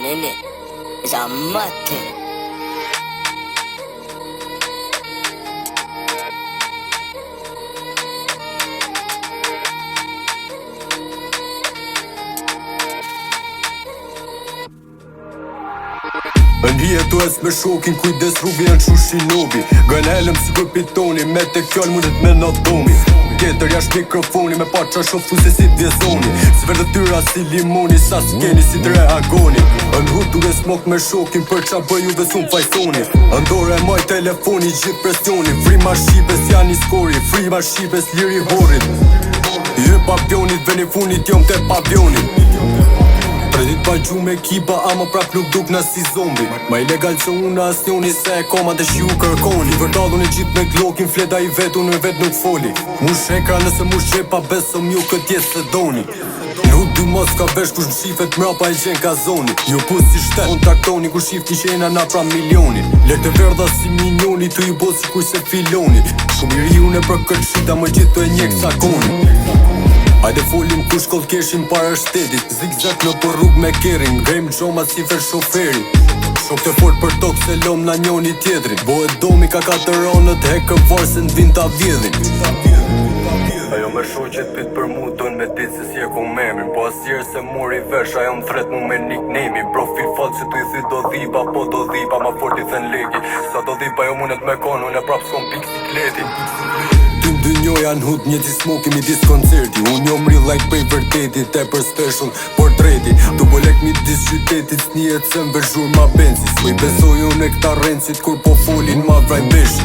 nene Zamate Ndije tu es me shokin, kujdes rrugi janë qu shinobi. Gënelëm si kur pitoni, me te fjall mundet me në domi. Tjetër jash mikrofoni, me pa qa shoftu se si t'vjezoni. Si verdëtyra si limoni, sa s'keni si t'reagoni. N'hut duke smok me shokin, për qa bëju dhe s'un fajsoni. Ndore maj telefoni, gjith presioni. Frima shqipes janë i skori, frima shqipes liri horit. Ju papionit, veni funit jom te papionit. Predit pa gju me kipa, ama prap nuk duk na si zombi. Ma ilegal që unë asnjoni se e koma të shiu kërkoni. Vërdallun e gjith me glokin, fleta i vetu në vet nuk foli. Mu shekra nëse mu shepa, besëm ju këtë jesë se doni. Në dy mos ka vesh kush mshifet mrapa e gjen ka zoni. Ju pus si shtet, kontaktoni ku shifti qena na pra milioni. Lek të verdha si minioni, tu i bo si kuj se filoni. Shumë i riune për këtë shita, më gjithu e njek sakoni. Hajde folim ku shkoll keshim para shtetit. Zigzag në për rrug me kerin, grejm gjoma si ver shoferi. Shok të fort për tokë se lom na njoni tjetrin. Bohet domi ka 4 ronët, hekë varë se n'vin ta vjedhin. Ajo me shoqet pit për mu dojnë me dit se si e ku memrin. Po asjerë se mori vesh, ajo m'thret mu me nickname-i. Profil falë që tu i thi do dhiba, po do dhiba ma fort i thën legi. Sa do dhiba jo munet me konë, unë e prap s'kom pik sikleti. Dy njoja n'hut njëti smoki midis koncerti. Unë jom real like prej vërtetit, e për special portreti. Tu bolek midis qytetit, s'njet se m'vesh zhur ma benzi. S'po i besoj unë e këta rencit, kur po folin ma vraj besh.